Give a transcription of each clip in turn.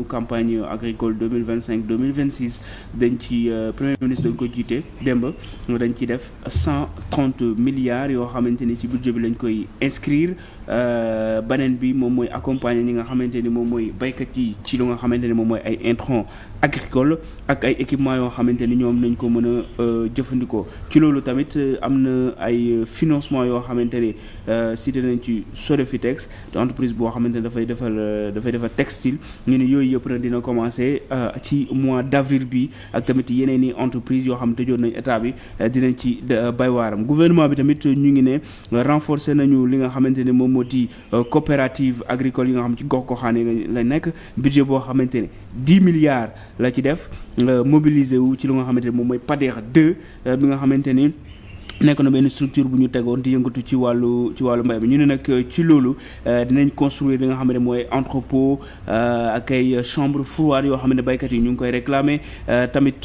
campagne agricole 2025-2026 dañ ci premier ministre dañ ko jiite démb dañ ci def 130 milliards yoo xamante ni ci budget bi lañ koy inscrire beneen bi moom mooy accompagner ñi nga xamante ni moom mooy baykat yi ci lu nga xamante ni moom mooy ay intrants agricole ak ay équipements yoo xamante ni ñoom nañ ko mën a jëfandikoo ci loolu tamit am na ay financement yoo xamante ni cité nañ ci Sodefitex te entreprise boo xamante ni dafay defar textile ñu ne yooyu yëpp nag dina commencer ci mois d'avril bi ak tamit yeneen i entreprise yoo xam ne tëjoon nañ état bi dinañ ci bay waaram gouvernement bi tamit ñu ngi ne renforcer nañu li nga xamante ni moom moo di coopérative agricole yi nga xam ci gox goxaan la nekk budget boo xamante ne 10 milliards la ci def mobiliser wu ci li nga xamante ne moom mooy PADER 2 bi nga xamante ni nekk na benn structure bu ñu tegoon di yëngatu ci wàllu mbay mi ñu ne nag ci loolu dinañ construire li nga xam ne mooy entrepôt ak ay chambre froide yoo xam ne baykat yi ñu ngi koy réclamer tamit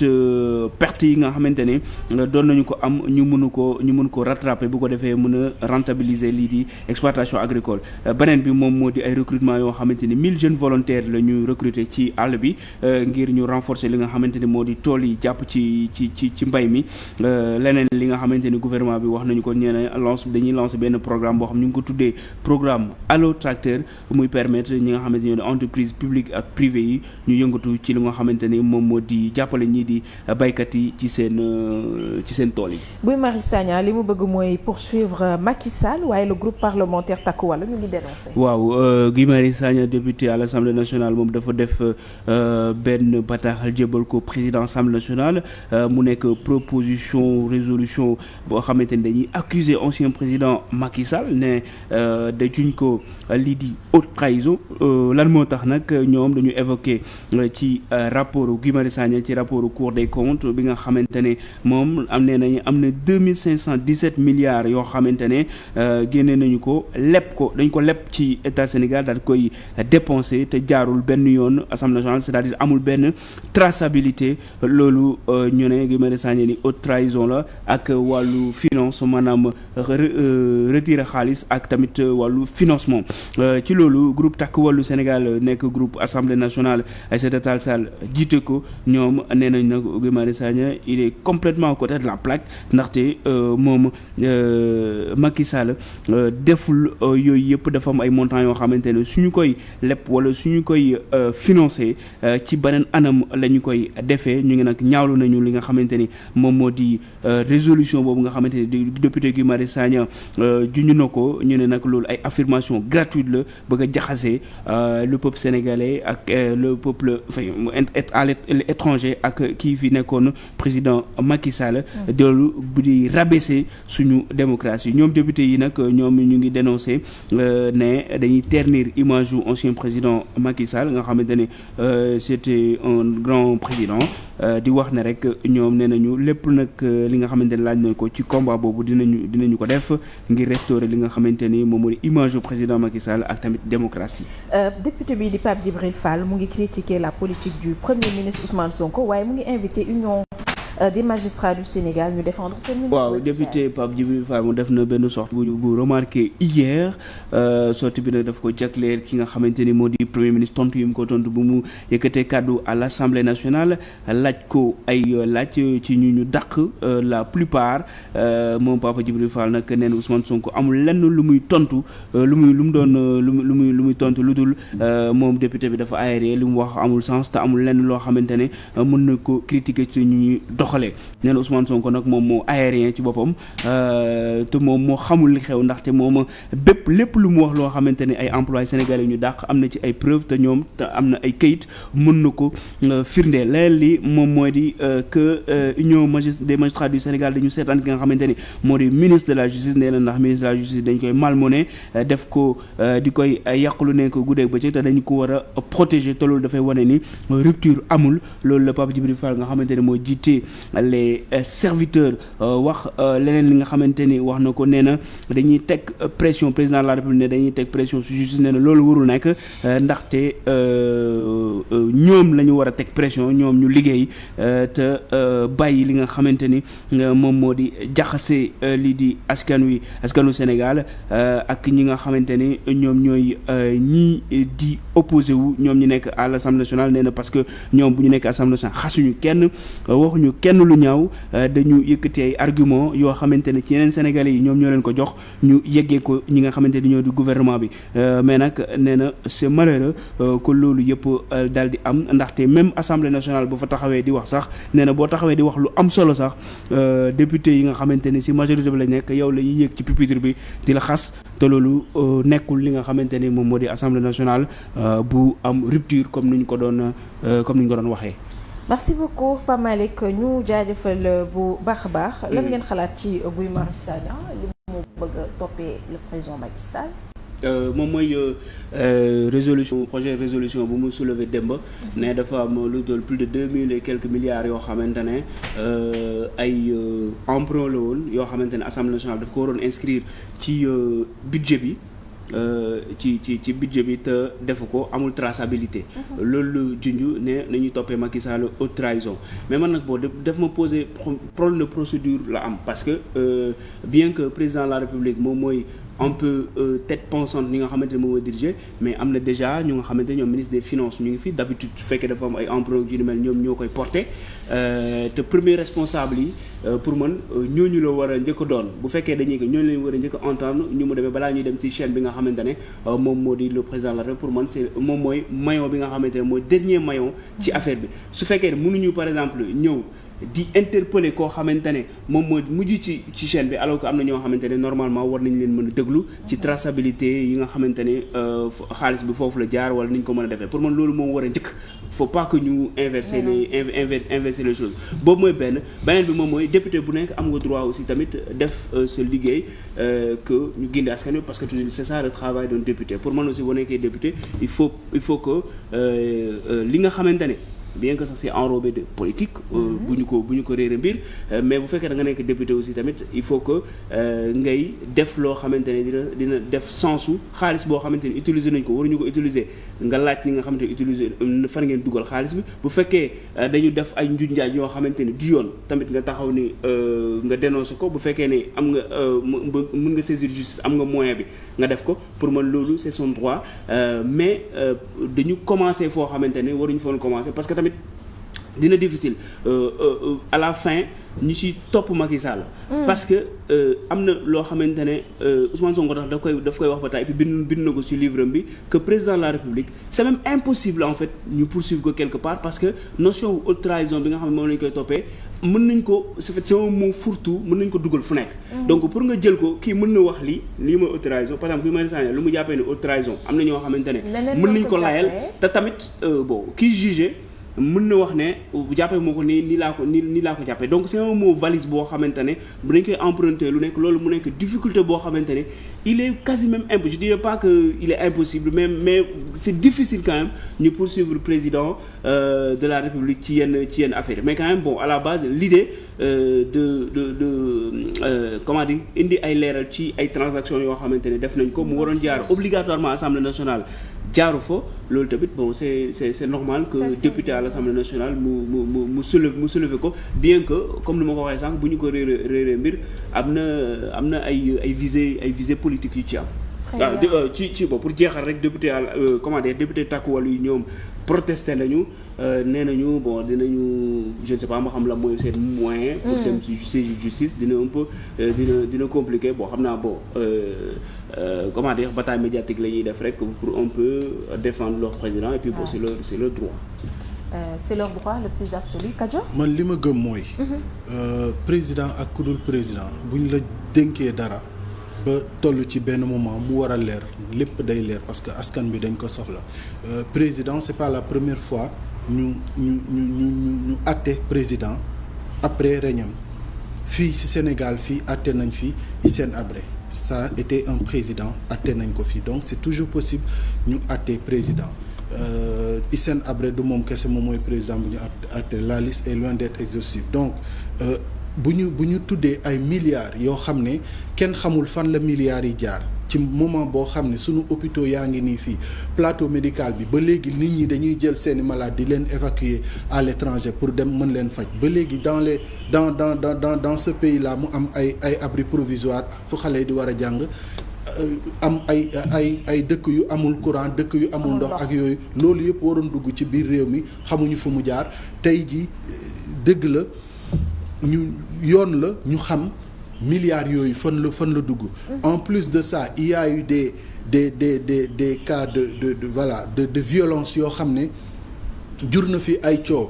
perte yi nga xamante ne doon nañu ko am ñu mën ko rattraper bu ko defee mën a rentabiliser lii di exploitation agricole beneen bi moom moo di ay recrutement yoo xamante ni 1000 jeunes volontaires la ñu recruter ci àll bi ngir ñu renforcer li nga xamante ni moo di tool yi jàpp ci mbay mi leneen li nga xamante ni gouvernement bi wax nañu ko dañuy lancer benn programme boo xam ñu ngi ko tuddee programme Allo Tracteur muy permettre ñi nga xamante ni ñoo entreprise publique ak privée yi ñu yëngatu ci li nga xamante ni moom moo di jàppale ñii di baykat yi ci seen tool yi. Guy Marius Sagna li mu bëgg mooy poursuivre Macky Sall waaye le groupe parlementaire Takku Wallu ñu ngi dénoncé. waaw Guy Marius Sagna député à l'Assemblée nationale moom dafa def benn bataaxal jébal ko président Assemblée nationale mu nekk proposition résolution boo xamante ni dañuy accuser ancien président Macky Sall ne da juñ ko lii di haute trahison lan moo tax nag ñoom dañu évoquer ci rapport Guy Marius Sagna ci rapport Cour des comptes bi nga xamante ne moom am na 2517 milliards yoo xamante ne génne nañu ko dañ ko leb ci état Sénégal daal koy dépenser te jaarul benn yoon Assemblée nationale c'est-à-dire amul benn traçabilité loolu ñu ne Guy Marius Sagna ni haute trahison la ak wàllu finance maanaam retirer xaalis ak tamit wàllu financement ci loolu groupe Takku Wallu Sénégal nekk groupe Assemblée nationale Aïssata Tall Sall jiite ko ñoom nee nañ nag Guy Marius Sagna il est complètement à côté de la plaque ndaxte moom Macky Sall deful yooyu yëpp dafa am ay montants yoo xamante ne suñu koy leb wala suñu koy financer ci beneen anam la ñu koy defee ñu ngi nag ñaawlu nañu li nga xamante ni moom moo di résolution boobu nga xamante ni député Guy Marius Sagna juñu na ko ñu ne nag loolu ay affirmation gratuite la bëgg a jaxase le peuple sénégalais ak le peuple à l'étranger ak kii fi nekkoon président Macky Sall doolu bu di rabaisser suñu démocratie ñoom député yi nag ñoom ñu ngi dénoncer ne dañuy ternir image yu ancien président Macky Sall nga xamante ne c'était un grand président di wax ne rek ñoom nee nañu lépp nag li nga xamante ne laaj nañ ko ci combat boobu dinañu ko def ngir restaurer li nga xamante ni moom mooy image du président Macky Sall ak tamit démocratie. député bi di Pape Djibril Fall mu ngi critiquer la politique du premier ministre Ousmane Sonko waaye mu ngi invité union des magistrats du Sénégal ñu défendre seen ministre. waaw député Pape Djibril Fall mu def na benn sorte bu remarqué hier sortie bi nag daf ko jagleel ki nga xamante ni moo di premier ministre tontu yi mu ko tontu bu mu yëkkatee kàddu à l'Assemblée nationale laaj ko ay laaj ci ñu dàq la plupart moom Pape Djibril Fall nag nee na Ousmane Sonko amul lenn lu muy tontu lu muy tontu lu dul moom député bi dafa aéré li mu wax amul sens te amul lenn loo xamante ne mën na ko critiquer ci ñu doxalee nee na Ousmane Sonko nag moom moo aérien ci boppam te moom moo xamul li xew ndaxte moom lépp lu mu wax loo xamante ne ay employés sénégalais ñu dàq am na ci ay preuves te ñoom te am na ay kayit mën na ko firndeel leneen li moom mooy di que union des magistrats du Sénégal dañu seetaan ki nga xamante ni moo di ministre de la justice nee na ndax ministre de la justice dañ koy malmené def ko di koy yàqulu ne ko guddeeg bëccëg te dañu ko war a protéger te loolu dafay wane ni rupture amul loolu la Pape Djibril Fall nga xamante ne moo jiite les serviteurs wax leneen li nga xamante ni wax na ko nee na dañuy teg pression président de la République ne dañuy teg pression su justice nee na loolu warul nekk ndaxte ñoom la ñu war a teg pression ñoom ñu liggéey te bàyyi li nga xamante ni moom moo di jaxase lii di askanu Sénégal ak ñi nga xamante ni ñoom ñooy ñii di opposé wu ñoom ñu nekk à l'Assemblée nationale nee na parce que ñoom bu ñu nekk Assemblée nationale xasuñu kenn waxuñu kenn lu ñaaw dañu yëkkati ay argument yoo xamante ne ci yeneen Sénégalais yi ñoom ñoo leen ko jox ñu yeggee ko ñi nga xamante ni ñoo di gouvernement bi mais nag nee na c'est malheureux que loolu yëpp daal di am ndaxte même Assemblée nationale bu fa taxawee di wax sax nee na boo taxawee di wax lu am solo sax député yi nga xamante ni si majorité bi la nekk yow la ñuy yëg ci pupitre bi di la xas te loolu nekkul li nga xamante ni moom moo di Assemblée nationale bu am rupture comme ni ñu ko doon waxee. merci beaucoup Pape Malick ñu jaajëfal bu baax a baax. lan ngeen xalaat ci Guy Marius Sagna li mu bëgg a toppee le président Macky Sall. moom mooy projet résolution bu mu soulevé démb ne dafa am lu toll plus de 2000 et quelques milliards yoo xamante ne ay emprunt la woon yoo xamante ne Assemblée nationale daf ko waroon inscrire ci budget bi ci budget bi te defu ko amul traçabilité loolu junj ne nañuy toppee Macky Sall haute trahison mais man nag boo daf ma poser problème de procédure la am parce que bien que président de la République moom mooy un peu tête pensante ñi nga xamante ne moom mooy diriger mais am na déjà ñu nga xamante ne ñoom ministre des finances ñu ngi fi d'habitude su fekkee dafa am ay emprunt yu ni mel ñoom ñoo koy porter te premier responsable yi pour man ñooñu la war a njëkk a doon bu fekkee dañuy ko ñooñu lañu war a njëkk a entendre ñu mu demee balaa ñuy dem ci chaîne bi nga xamante ne moom moo di le président de la République pour man c'est moom mooy maillon bi nga xamante ne mooy dernier maillon ci affaire bi su fekkee ne mënuñu par exemple ñëw di interpeller koo xamante ne moom moo mujj ci chaîne bi alors que am na ñoo xamante ne normalement war nañ leen mën a déglu ci traçabilité yi nga xamante ne xaalis bi foofu la jaar wala ni ñu ko mën a defee pour man loolu moom war a njëkk faut pas que ñu inverser les choses boobu mooy beneen bi moom mooy député bu nekk am nga droit aussi tamit def sa liggéey que ñu gindi askan wi parce que toujours c'est ça le travail d'un député pour man aussi boo nekkee député il faut que li nga xamante ne bien que ça c'est enrobé de politique bu ñu ko réere mbir mais bu fekkee da nga nekk député aussi tamit il faut que ngay def loo xamante ne dina def sensu xaalis boo xamante ne utiliser nañ ko waruñu ko utiliser nga laaj ni nga xamante ne utiliser fan ngeen dugal xaalis bi bu fekkee dañu def ay njuuj njaaj yoo xamante ne du yoon tamit nga taxaw ni nga dénoncer ko bu fekkee ne am nga mën nga saisir justice am nga moyen bi nga def ko pour man loolu c'est son droit mais dañu commencer foo xamante ne waruñu foon commencer parce que tamit dina difficile à la fin ñu ci topp Macky Sall parce que am na loo xamante ne Ousmane Sonko tax daf koy wax ba tey et puis bind na ko ci livre bi que président de la République c'est même impossible en fait ñu poursuivre ko quelque part parce que notion haute trahison bi nga xam ne moom lañ koy toppee mën nañ ko c'est un mot fourre-tout mën nañ ko dugal fu nekk donc pour nga jël ko kii mën na wax lii mooy haute trahison par exemple Guy Marius Sagna lu mu jàppee ne haute trahison am na ñoo xamante ne mën nañ ko layal te tamit kii jugé mën na wax ne jàppee moo ko nii laa ko jàppee donc c'est un mot valise boo xamante ne bu dañ koy emprunter lu nekk loolu mu nekk difficulté boo xamante ne il est quasi même impossible je dirais pas que il est impossible mais c'est difficile quand même ñu poursuivre le président de la République ci yenn affaire mais quand même bon à la base l'idée de comment dire indi ay leeral ci ay transactions yoo xamante ne def nañ ko mu waroon jaar obligatoirement Assemblée nationale jaaru fa loolu tamit bon c'est normal que député à l'Assemblée nationale mu soulever ko bien que comme ni ma ko waxee sànq bu ñu ko réeree mbir am na ay visées politiques yu ci am waaw ci bon pour jeexal rek député député Takku Wallu yi ñoom protesté nañu nee nañu bon dinañu je ne sais pas ma xam la mooy seen moyen pour dem ci justice dina un peu dina compliqué bon xam naa bon bataille médiatique la ñuy def rek pour un peu défendre leur président et puis bon c'est leur droit c'est leur droit le plus absolu Kajo man li ma gëm mooy président ak ku dul président bu ñu la dénkee dara ba toll ci benn moment mu war a leer lépp day leer parce que askan bi dañ ko soxla président c'est pas la première fois ñu àtte président après reñam fii ci Sénégal fii àtte nañ fi Hissène Habré ça a été un président àtte nañ ko fii donc c'est toujours possible ñu àtte président Hissène Habré du moom kese moom mooy président bu ñu àtte la liste est loin d'être exhaustive donc bu ñu tuddee ay milliards yoo xam ne kenn xamul fan la milliards yi jaar ci moment boo xam ne sunu hôpitaux yaa ngi nii fii plateau médical bi ba léegi nit ñi dañuy jël seeni malade di leen évacuer à l'étranger pour dem mën leen faj ba léegi dans ce pays là mu am ay abri provisoire fu xale yi di war a jàng am ay dëkk yu amul courant dëkk yu amul ndox ak yooyu loolu yëpp waroon dugg ci biir réew mi xamuñu fu mu jaar tey ji dëgg la yoon la ñu xam milliards yooyu fan la dugg. En plus de ça il y a eu des cas de violence yoo xam ne jur na fi ay coow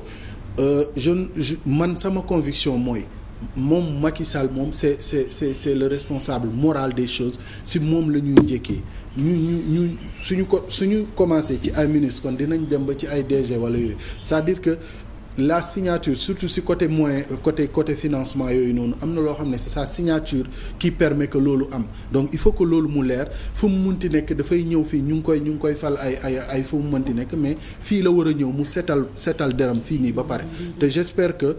man sama conviction mooy moom Macky Sall moom c'est le responsable moral des choses si moom la ñuy njëkkee ñu suñu commencé ci ay ministre kon dinañ dem ba ci ay DG wala yooyu c'est-à-dire que la signature surtout si côté moyen côté financement yooyu noonu am na loo xam ne c'est sa signature qui permet que loolu am donc il faut que loolu mu leer fu mu munti nekk dafay ñëw fii ñu ngi koy fal ay fu mu munti nekk mais fii la war a ñëw mu setal deram fii nii ba pare te j'espère que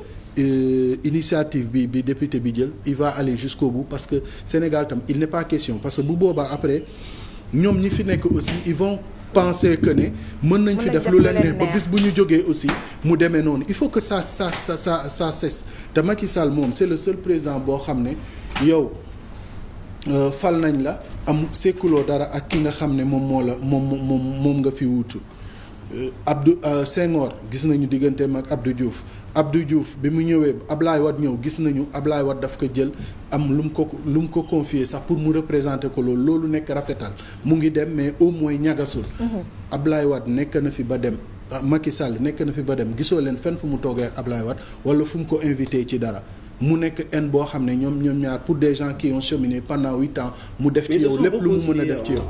initiative bi député bi jël il va aller jusqu'au bout parce que Sénégal tam il n'est pas question parce que bu boobaa après ñoom ñi fi nekk aussi ils vont penser que ne mën nañ fi def lu leen ne ba bis bu ñu jógee aussi mu demee noonu il faut que ça cesse te Macky Sall moom c'est le seul président boo xam ne yow fal nañ la am sekkuloo dara ak ki nga xam ne moom nga fi wuutu Senghor gis nañu digganteem ak Abdou Diouf bi mu ñëwee Ablaye Wade ñëw gis nañu Ablaye Wade daf ko jël am lu mu ko confier sax pour mu représenter ko loolu nekk rafetal mu ngi dem mais au moins ñagasul. Ablaye Wade nekk na fi ba dem Macky Sall nekk na fi ba dem gisoo leen fenn fu mu toogee ak Ablaye Wade wala fu mu ko invité ci dara mu nekk en boo xam ne ñoom ñaar pour des gens qui ont cheminé pendant 8 ans mu def ci yow lépp lu mu mën a def ci yow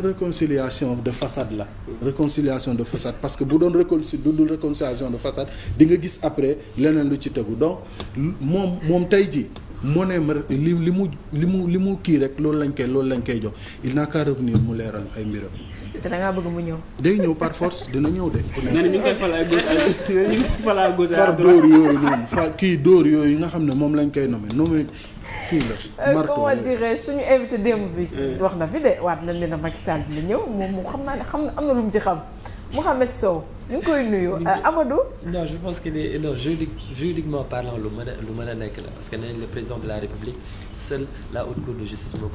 réconciliation de façade la réconciliation de façade parce que bu doon réconciliation de façade di nga gis après leneen lu ci tegu donc moom tey ji moo ne li mu kii rek loolu lañ koy jox il n'a qu'à revenir mu leeral ay mbiram. te da ngaa bëgg mu ñëw. day ñëw par force dina ñëw de. nee na ñu ngi koy fal à gauche far dóor yooyu noonu kii dóor yooyu nga xam ne moom lañ koy nommé kii la. marteau comment dirais suñu invité démb bi. wax na fi de waat nañ leen a Macky Sall dina ñëw moom xam naa ne am na lu mu ci xam Mouhamed Sow ñu ngi koy nuyu Amadou. non je pense que juridiquement parlant lu mën a nekk la parce que nee nañ le président de la République seule la haute cour de justice moo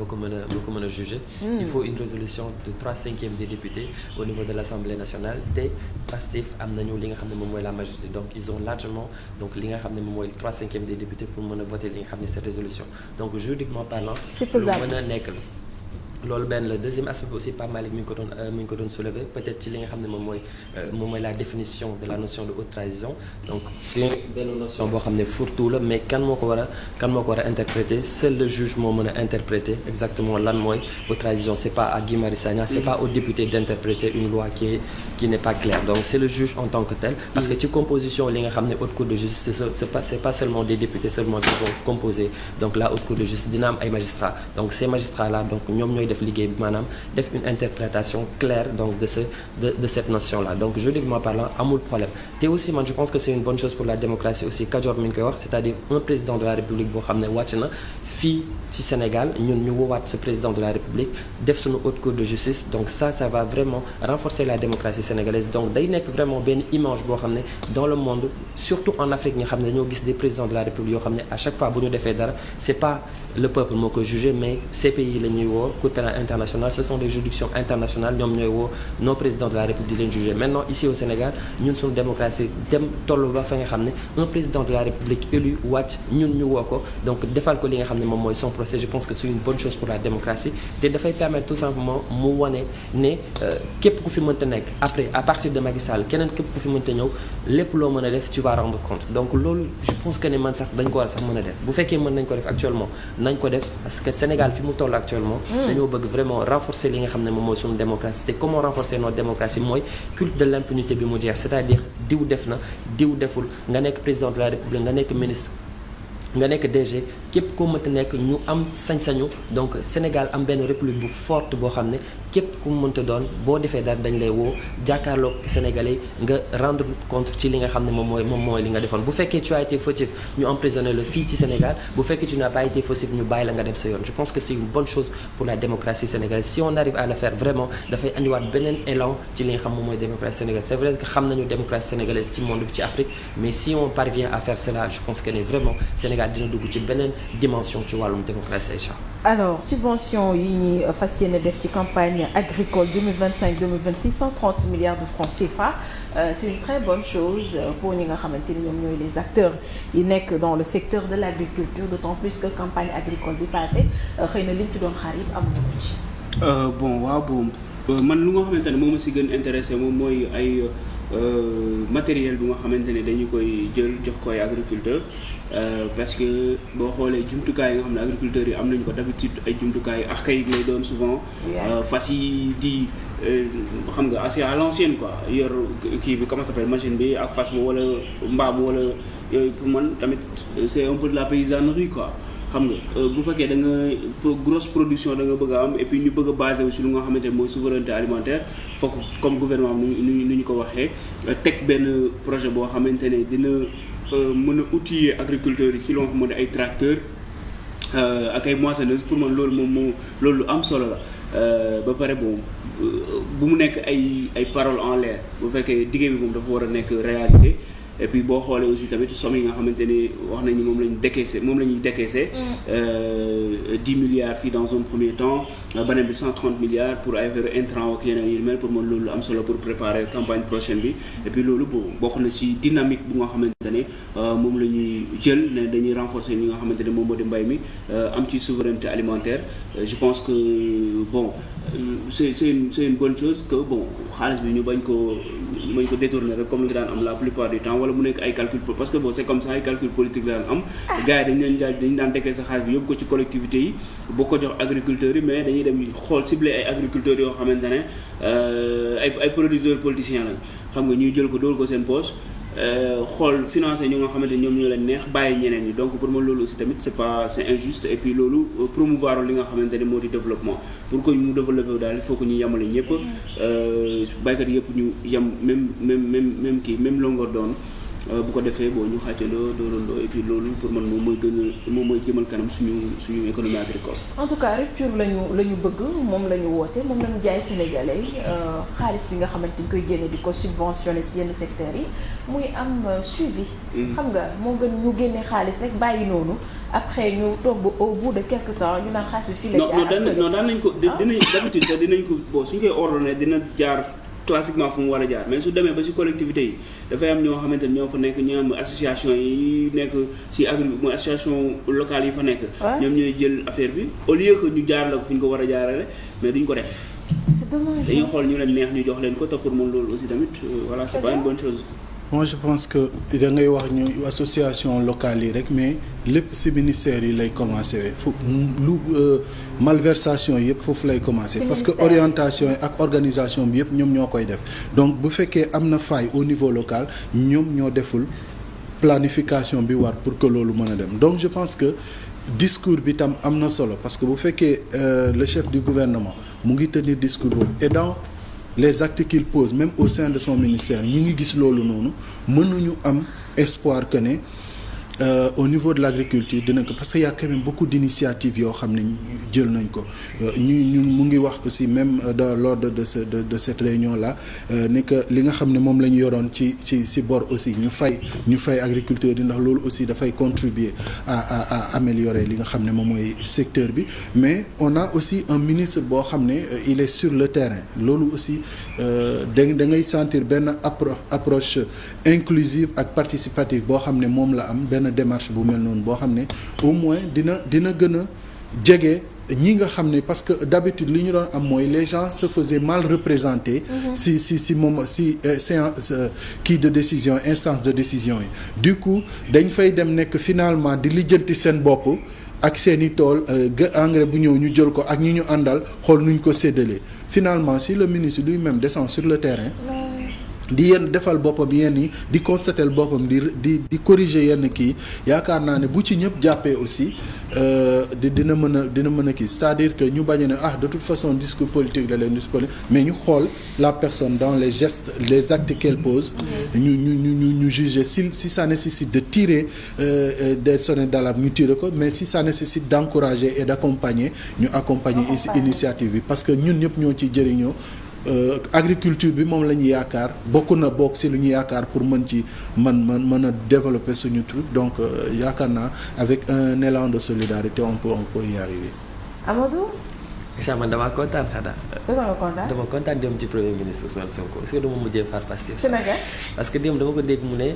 ko mën a juger. Il faut une résolution de 3/5 des députés au niveau de l'Assemblée nationale te Pastef am nañu li nga xam ne moom mooy la majorité donc ils ont largement donc li nga xam ne moom mooy 3/5 des députés pour mën a voter li nga xam ne cette résolution donc juridiquement parlant. lu mën a nekk la. loolu benn la deuxième aspect bi aussi Pape Malick mi ngi ko doon soulever peut-être ci li nga xam ne moom mooy la définition de la notion de haute trahison donc c'est benn notion boo xam ne fourre-tout la mais kan moo ko war a interpréter seul le juge moo mën a interpréter exactement lan mooy haute trahison c'est pas à Guy Marius Sagna c'est pas au député d'interpréter une loi qui n'est pas claire donc c'est le juge en tant que tel parce que ci composition li nga xam ne haute cour de justice c'est pas seulement des députés seulement qui vont composer donc la haute cour de justice dina am ay magistrats donc ces magistrats là donc ñoom ñooy def liggéey bi maanaam def une interprétation claire donc de cette notion là donc juridiquement parlant amul problème te aussi man je pense que c'est une bonne chose pour la démocratie aussi Kajoor mi ngi koy wax c'est-à-dire un président de la République boo xam ne wàcc na fii ci Sénégal ñun ñu woowaat ce président de la République def suñu haute cour de justice donc ça va vraiment renforcer la démocratie sénégalaise donc day nekk vraiment benn image boo xam ne dans le monde surtout en Afrique nga xam ne dañoo gis des présidents de la République yoo xam ne à chaque fois bu ñu defee dara c'est pas le peuple moo ko jugé mais CPI la ñuy woo Cour pénale internationale ce sont des juridictions internationales ñoom ñooy woo nos présidents de la République di leen juger maintenant ici au Sénégal ñun suñu démocratie dem tollu ba fa nga xam ne un président de la République élu wàcc ñun ñu woo ko donc defal ko li nga xam ne moom mooy son procès je pense que c'est une bonne chose pour la démocratie te dafay permettre tout simplement mu wane ne képp ku fi mënta nekk après à partir de Macky Sall keneen képp ku fi mënta ñëw lépp loo mën a def tu vas rendre compte donc loolu je pense que ne man sax dañ ko war a sax mën a def bu fekkee mën nañ ko def actuellement nañ ko def parce que Sénégal fi mu toll actuellement dañoo bëgg vraiment renforcer li nga xam ne moom mooy suñu démocratie te comment renforcer notre démocratie mooy culte de l'impunité bi mu jeex c'est-à-dire diw def na diw deful nga nekk président de la République nga nekk ministre nga nekk DG képp koo mënta nekk ñu am sañ-sañu donc Sénégal am benn république bu forte boo xam ne képp ku mënta doon boo defee dara dañ lay woo jàkkaarloog Sénégalais nga rendre compte ci li nga xam ne moom mooy li nga defoon bu fekkee tu as été fautif ñu emprisonné la fii ci Sénégal bu fekkee tu n'as pas été fautif ñu bàyyi la nga dem sa yoon je pense que c'est une bonne chose pour la démocratie sénégalaise si on arrive à le faire vraiment dafay andiwaat beneen élan ci li nga xam moom mooy démocratie sénégalaise c'est vrai que xam nañu démocratie sénégalaise ci monde bi ci Afrique mais si on parvient à faire cela je pense que ne vraiment Sénégal dina dugg ci beneen dimension ci wàllum démocratie Aïcha. alors subvention yi ñuy fas yéene def ci campagne agricole 2025-2026 130 milliards de francs CFA c'est une très bonne chose pour ñi nga xamante ni ñoom ñooy les acteurs yi nekk dans le secteur de l'agriculture d'autant plus que campagne agricole bi passé xëy na liñ ci doon xaar yëpp amuñu ko ci. bon waaw bon man lu nga xamante ne moom ma si gën intéressé moom mooy ay matériel bu nga xamante ne dañu koy jël jox koy agriculteur parce que boo xoolee jumtukaay yi nga xam ne agriculteurs yi am nañu ko d'habitude ay jumtukaay archaïque lay doon souvent fas yi di xam nga assez à l'ancienne quoi yor kii bi comment ça s'appelle machine bi ak fas bi wala mbaam wala yooyu pour man tamit c'est un peu de la paysannerie quoi xam nga bu fekkee da nga grosse production da nga bëgg a am et puis ñu bëgg a basé wu si lu nga xamante ne mooy souveraineté alimentaire fokk comme gouvernement nu ñu ko waxee teg benn projet boo xamante ne dina mën a outiller agriculteurs yi si loo xam ne ay tracteurs ak ay moissonneuses pour man loolu moom moo loolu lu am solo la ba pare bon bu mu nekk ay paroles en l'air bu fekkee diggé bi moom dafa war a nekk réalité et puis boo xoolee aussi tamit somme yi nga xamante ni wax nañu moom la ñuy décaissé 10 milliards fii dans un premier temps beneen bi 130 milliards pour ay affaire intrant ak yeneen yu mel pour man loolu am solo pour préparer campagne prochaine bi et puis loolu bokk na ci dynamique bu nga xamante ne moom la ñuy jël ne dañuy renforcer ñi nga xamante ne moom moo di mbay mi am ci souveraineté alimentaire je pense que bon c'est une bonne chose que bon xaalis bi ñu bañ ko détourner rek comme li daan am la plupart du temps wala mu nekk ay calcul parce que bon c'est comme ça ay calcul politique la daan am gars yi dañu daan dekkee sa xaalis bi yóbbu ko ci collectivités yi boo ko jox agriculteurs yi mais dañuy dem xool cibler ay agriculteurs yoo xamante ne ay producteurs politiciens lañ xam nga ñuy jël ko dóor ko seen poche xool financé ñu nga xamante ne ñoom ñoo leen neex bàyyi ñeneen ñi donc pour moi loolu aussi tamit c'est injuste et puis loolu promouvoir li nga xamante ne moo di développement pour que ñu développer daal il faut que ñu yemale ñëpp baykat yëpp ñu yem même longueur d'onde bu ko defee boo ñu xàccandoo doorandoo et puis loolu pour man moom mooy jëmal kanam suñu économie agricole. en tout cas rupture la ñu bëgg moom la ñu woote moom la ñu jaay sénégalais xaalis bi nga xamante ni koy génne di ko subventionné si yenn secteurs yi muy am suivi. xam nga moo gën ñu génne xaalis rek bàyyi noonu après ñu toog ba au bout de quelque temps ñu naan xaalis bi fii la jaar. non daan nañ ko dinañ d'habitude sax dinañ ko bon suñ koy ordonné dina jaar. classiquement fu mu war a jaar mais su demee ba ci collectivité yi dafay am ñoo xamante ne ñoo fa nekk ñu am association yi nekk ci mooy association locale yi fa nekk. ñoom ñooy jël affaire bi au lieu que ñu jaar la ko fu ñu ko war a jaarale mais duñ ko def. c'est dommage dañuy xool ñu leen neex ñu jox leen ko te pour moom loolu aussi tamit voilà c'est pas une bonne chose. moi je pense que da ngay wax ñu association locale yi rek mais lépp ci ministère yi lay commencer fu malversation yëpp foofu lay commencer parce que orientation yi ak organisation bi yëpp ñoom ñoo koy def donc bu fekkee am na faille au niveau local ñoom ñoo deful planification bi war pour que loolu mën a dem donc je pense que discours bi tam am na solo parce que bu fekkee le chef du gouvernement mu ngi tenir discours boobu et dans les actes qu'il pose même au sein de son ministère ñi ngi gis loolu noonu mënuñu am espoir que ne au niveau de l'agriculture dina ko parce que y a quand même beaucoup d'initiatives yoo xam ne jël nañ ko ñu mu ngi wax aussi même dans l'ordre de cette réunion là ni que li nga xam ne moom la ñu yoroon ci bor aussi ñu fay agriculteurs yi ndax loolu aussi dafay contribuer à améliorer li nga xam ne moom mooy secteur bi mais on a aussi un ministre boo xam ne il est sur le terrain loolu aussi da ngay sentir benn approche inclusive ak participative boo xam ne moom la am benn démarche bu mel noonu boo xam ne au moins dina gën a jege ñi nga xam ne parce que d'habitude li ñu doon am mooy les gens se faisaient mal représenter si moom si séance kii de décision instance de décision yi du coup dañ fay dem nekk finalement di lijjanti seen bopp ak seeni tool engrais bu ñëw ñu jël ko ak ñi ñu àndal xool nuñ ko séddalee finalement si le ministre lui-même descend sur le terrain di yenn defal boppam yenn yi di constater boppam di corriger yenn kii yaakaar naa ne bu ci ñëpp jàppee aussi dina mën a kii c'est-à-dire que ñu bañ a ne de toute façon discours politique la leen discours politique mais ñu xool la personne dans les gestes les actes qu'elle pose ñu juger si ça nécessite de tirer des sonnettes d'alarme ñu tirer ko mais si ça nécessite d'encourager et d'accompagner ñu accompagner initiative bi parce que ñun ñëpp ñoo ciy jëriñoo agriculture bi moom la ñu yaakaar bokk si lu ñu yaakaar pour mën a développer suñu truc donc yaakaar naa avec un élan de solidarité on peut y arriver. Amadou. man damaa kontaan xanaa. dama kontaan dem ci premier ministre Ousmane Sonko est-ce que dama mujjee far Pastef parce que dem dama ko dégg mu ne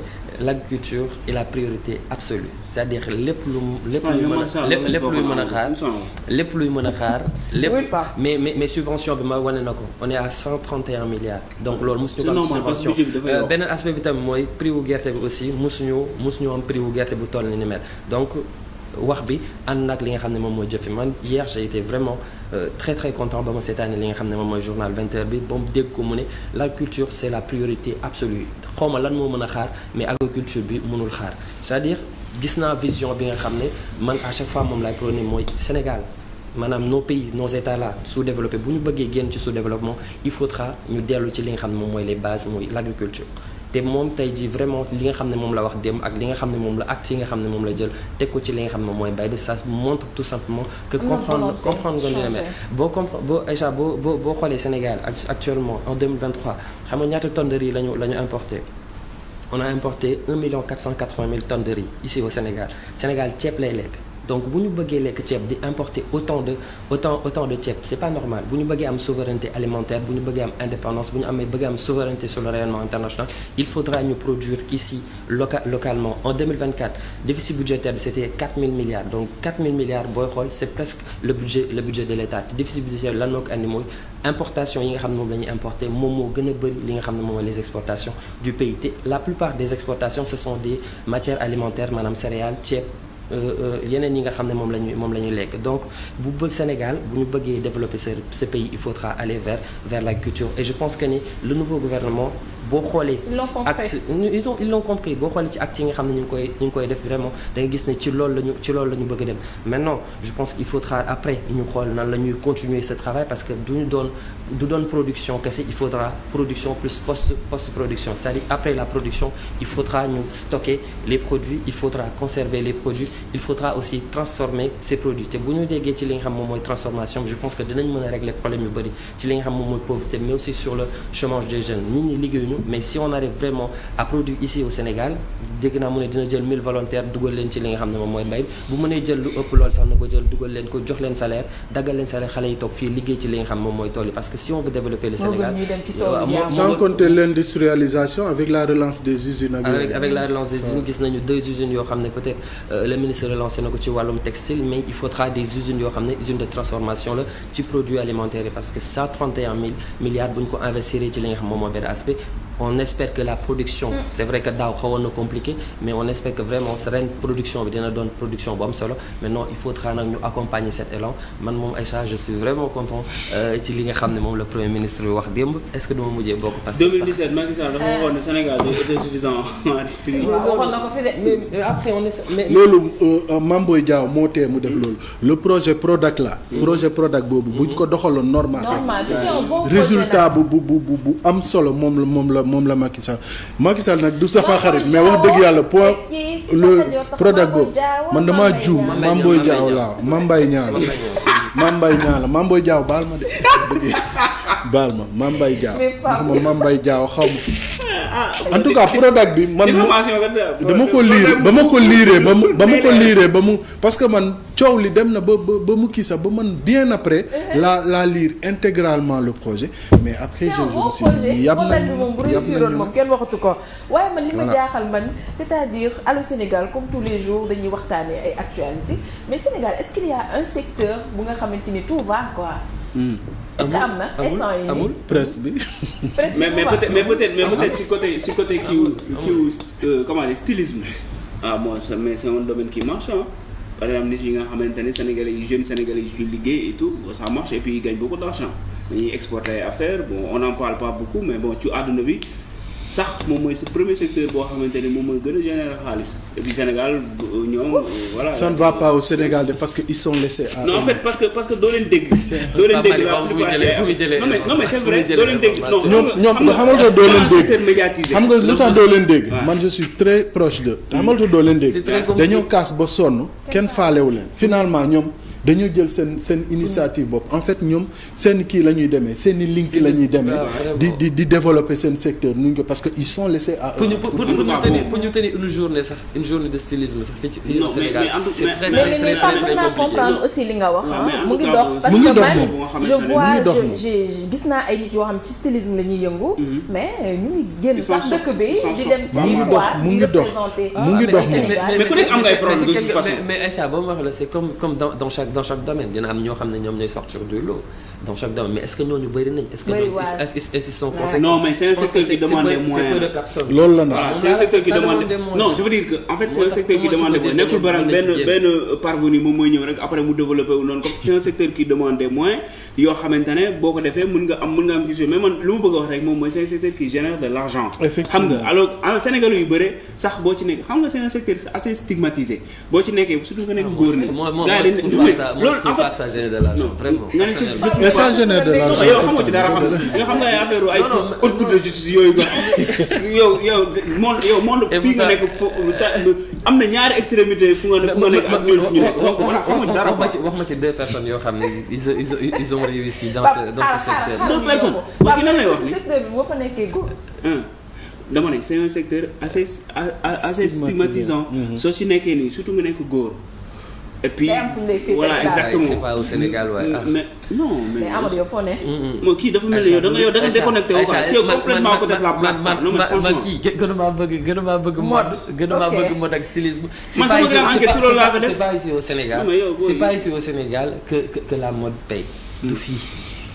l'agriculture est la priorité absolue c'est-à-dire lépp luy mën a xaar mais subvention bi ma wane na ko on est à 131 milliards donc loolu mosuñu ko am subvention beneen aspect bi tamit mooy prix wu gerte bi aussi mosuñu am prix wu gerte bu toll ni mel donc wax bi ànd nag li nga xam ne moom mooy jëfi man hier j'ai été vraiment très très content ba ma seetaane li nga xam ne moom mooy journal 20h bi ba mu dégg ko mu ne l'agriculture c'est la priorité absolue xawma lan moo mën a xaar mais agriculture bi mënul xaar c'est-à-dire gis naa vision bi nga xam ne man à chaque fois moom laay prôné mooy Sénégal maanaam nos pays nos états là sous-développés bu ñu bëggee génn ci sous-développement il faudra ñu dellu ci li nga xam ne moom mooy les bases mooy l'agriculture te moom tey jii vraiment li nga xam ne moom la wax dem ak li nga xam ne moom la acte yi nga xam ne moom la jël teg ko ci li nga xam ne moom mooy bay bi ça montre tout simplement que comprendre nga dina mel boo xoolee Sénégal actuellement en 2023 xam nga ñaata tonnes de riz la ñu importé on a importé 1 480 000 tonnes de riz ici au Sénégal ceeb lay lekk donc bu ñu bëggee lekk ceeb di importer autant de ceeb c'est pas normal bu ñu bëggee am souveraineté alimentaire bu ñu bëggee am indépendance bu ñu bëggee am souveraineté sur le rayonnement international il faudra ñu produire ici localement en 2024 déficit budgétaire bi c'était 4 000 milliards donc 4 000 milliards booy xool c'est presque le budget de l'État te déficit budgétaire lan moo ko andi mooy importation yi nga xam ne moom la ñuy importer moom moo gën a bëri li nga xam ne moom mooy les exportations du pays te la plupart des exportations ce sont des matières alimentaires maanaam céréales ceeb yeneen yi nga xam ne moom la ñuy lekk donc bu bëgg Sénégal bu ñu bëggee développer ce pays il faudra aller vers l'agriculture et je pense que ni le nouveau gouvernement boo xoolee acte ils l'ont compris boo xoolee ci acte yi nga xam ne ñu ngi koy def vraiment da nga gis ne ci loolu la ñu bëgg a dem maintenant je pense qu'il faudra après ñu xool nan la ñuy continuer ce travail parce que du doon production kese il faudra production plus post-production c'est-à-dire après la production il faudra ñu stocker les produits il faudra conserver les produits il faudra aussi transformer ces produits te bu ñu déggee ci li nga xam moom mooy transformation je pense que dinañ mën a régler problème yu bëri ci li nga xam moom mooy pauvreté mais aussi sur le chômage des jeunes nit ñi liggéeyuñu mais si on arrive vraiment à produire ici au Sénégal dégg naa mu ne dina jël 1000 volontaires dugal leen ci li nga xam ne moom mooy mbay bu mënee jël lu ëpp loolu sax na ko jël dugal leen ko jox leen salaire daggal leen salaire xale yi toog fii liggéey ci li nga xam moom mooy tool yi parce que si on veut développer le Sénégal sans compter l'industrialisation avec la relance des usines avec la relance des usines gis nañu 2 usines yoo xam ne peut-être le ministre relancé na ko ci wàllum textile mais il faudra des usines yoo xam ne usines de transformation la ci produits alimentaires yi parce que 131 000 milliards bu ñu ko investir ci li nga xam moom mooy benn aspect on espère que la production c'est vrai que daaw xawoon na compliqué mais on espère que vraiment ren production bi dina doon production bu am solo maintenant il faudra nag ñu accompagner cet élan man moom Aïcha je suis vraiment content ci li nga xam ne moom le premier ministre bi wax démb est-ce que dama mujjee bokk parce que 2017 Macky Sall dafa waxoon ne Sénégal est autosuffisant waxoon na ko fi de mais après on est mais loolu Mame Boye Diao moo tee mu def loolu le projet Prodac la projet Prodac boobu buñ ko doxaloon normal résultat bu am solo moom la Macky Sall nag du safa xarit mais wax dëgg yàlla point le Prodac boobu man damaa juum Mame Boye Diao laa Mame Mbaye Niang la Mame Boye Diao baal ma de dëgg baal ma Mame Mbaye Diao ndax ma Mame Mbaye Diao xaw ma en tout cas Prodac bi man dama ko liiree ba mu parce que man coow li dem na ba mu kii sax ba man bien après la lire intégralement le projet mais après je me suis dit yab nañu moom kenn waxatu ko waaye man li ma jaaxal man c'est-à-dire Allô Sénégal comme tous les jours dañuy waxtaanee ay actualités mais Sénégal est-ce qu'il y a un secteur bu nga xamante ni tout va quoi est-ce que am na instant yi amul presse bi mais peut-être ci côté kiiwu comment dire stylisme moi mais c'est un domaine qui marche par exemple nit yi nga xamante ne Sénégalais yi jeunes Sénégalais yi liggéey et tout ça marche et puis ils gagnent beaucoup d'argent dañuy exporter ay affaires bon on n'en parle pas beaucoup mais bon ci àdduna bi sax moom mooy premier secteur boo xamante ni moom mooy gën a générer xaalis et puis Sénégal ñoom voilà. Ça ne va pas au Sénégal de parce que ils sont laissés à. non en fait parce que doo leen dégg. doo leen dégg la plupart non mais c'est vrai doo leen dégg. ñoom xamal nga doo leen dégg xam nga lu tax doo leen dégg. waaw man je suis très proche de. xamal nga doo leen dégg. dañoo kaas ba sonn kenn faalewu leen finalement ñoom. dañoo jël seen initiative bopp en fait ñoom seen kii la ñuy demee seen i link la ñuy demee di développer seen secteur nuñ ko parce que ils sont laissés à pour ñu tenir une journée de stylisme sax fii au Sénégal c'est très très très comprendre aussi li nga wax mu ngi dox mu ngi dox parce que je vois gis naa ay nit yoo xam ci stylisme la ñuy yëngu mais ñu ngi génn sax dëkk bi di dem ci foire mu ngi dox mais ku nekk am ngay problème de toute façon mais Aïcha boo ma waxee la c'est comme dans chaque domaine dina am ñoo xam ne ñoom ñooy sortir du lot dans chaque domaine mais est-ce que ñooñu bëri nañ. est-ce que ñooñu ils sont conséquents. non mais c'est un secteur qui demande des moyens. c'est peu de personnes. loolu la voilà c'est un secteur qui demande non je veux dire que en fait c'est un secteur qui demande nekkul baram benn parvenu moom mooy ñëw rek après mu développer wu noonu comme c'est un secteur qui demande des moyens yoo xamante ne boo ko defee mën nga am gis mais man lu ma bëgg a wax rek moom mooy c'est un secteur qui génère de l'argent. effectivement xam nga alors Sénégal yu bëre sax boo ci nekk xam nga c'est un secteur assez stigmatisé boo ci nekkee surtout nga nekk góor ni ça génère de l'argent vraiment. et ça génère de l'argent. yow xamoo ci dara xam nga ay affaire ay haute cour de justice yooyu nga yow monde fii nga nekk am na ñaari extrémité fu nga nekk ak ñun fu ñu nekk donc voilà xamoo ci dara wax ma ci deux personnes yoo xam ne ils ont réussi dans ce secteur. deux personnes waa ki nan lay wax ni secteur bi boo fa nekkee góor. dama ne c'est un secteur assez stigmatisant. soo ci nekkee nii surtout nga nekk góor. et puis voilà exactement c'est pas au Sénégal mais non mais Amadou yow foo ne. moo kii dafa mel ni yow da nga déconnecté wu quoi. tu es complètement côté de la plateforme. non mais franchement man kii gënumaa bëgg mode ak stylisme. c'est pas ici au Sénégal c'est pas ici au Sénégal que la mode paye. du fii.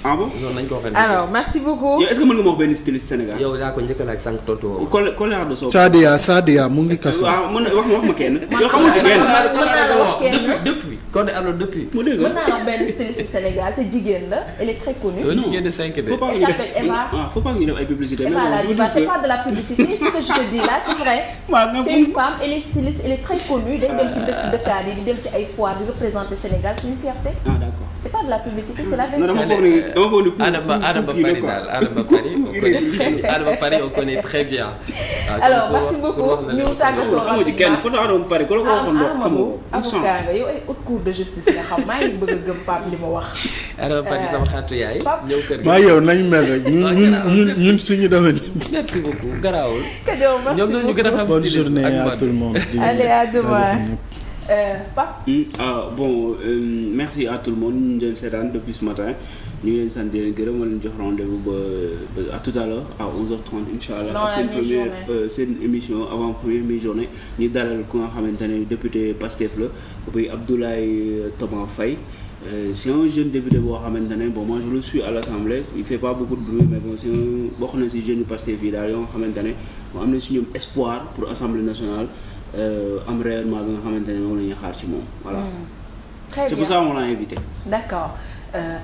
ah bon non nañ ko waxee. alors merci beaucoup. yow est-ce que mën nga ma wax benn styliste Sénégal. yow daa ko njëkk a laaj sànq tontu woo. Colère de Sow. Sadia mu ngi kaso. waaw mën na wax ma kenn. yow xamul ci kenn. depuis kon de alors depuis. mu dégg mën naa wax benn styliste Sénégal te jigéen la elle est très connue. non jigéen de 5 de. elle s'appelle Eva. faut pas que ñu def ay publicité. Eva la diva c'est pas de la publicité ce que je te dis là c'est vrai. c'est une femme elle est styliste elle est très connue day dem ci dëkkaan yi di dem ci ay foires di représenter Sénégal c'est une fierté. ah d'accord. c'est pas de la publicité c'est la vérité. dama foog ni Adama Paris on connaît très bien. alors merci beaucoup ñu tàggatoo xamoo ci kenn photo Adama Paris ko la ko waxoon loo xamoo. avocat nga yow ay haute cour de justice nga xam maa ngi bëgg a gëm Pape li ma wax. Adama Paris sama xaatu yaay. ñëw kër gi maa yow nañ mel rek ñun suñu domaine. merci beaucoup garaawul. ñoom ñoo ñu gën a xam bonne journée à tout le monde. allez à demain. Pape. bon merci à tout le monde ñu jël seetaan depuis ce matin ñu ngi leen sant di leen gërëm leen jox rendez-vous ba à tout à l'heure à 11h30 inchallah ak seen première seen émission avant première mi-journée ñu dalal ku nga xamante ne député Pastef la bay Abdoulaye Thomas Faye. C'est un jeune député boo xamante ne bon moi je le suis à l'Assemblée il fait pas beaucoup de bruit mais bon c'est un bokk na ci jeune Pastef yi daal yoo nga xamante ne moo am na si ñoom espoir pour Assemblée nationale am réellement bi nga xamante ne moom la ñuy xaar ci moom voilà. Très bien c'est pour ça on l'a invité. D'accord.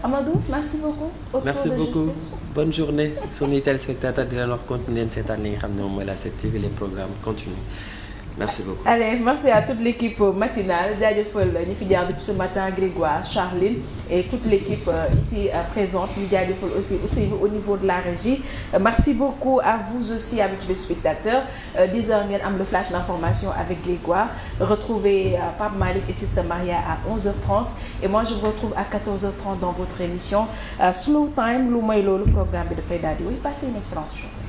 Amadou merci beaucoup. merci beaucoup bonne journée suñuy téléspectateurs di leen wax continuer seetaan li nga xam ne moom mooy la 7TV les programmes continuent. Merci beaucoup. Allez, merci à toute l'équipe matinale. Jaajëfal ñi fi jaar depuis ce matin Grégoire, Charline et toute l'équipe ici présente. Ñu jaajëfal aussi Ousseynou au niveau de la régie. Merci beaucoup à vous aussi avec les spectateurs. 10h ngeen am le flash d'information avec Grégoire. Retrouvez Pape Malick et Sister Maria à 11h30 et moi je vous retrouve à 14h30 dans votre émission Slow Time lu may loolu programme bi dafay daal di passez une excellente journée.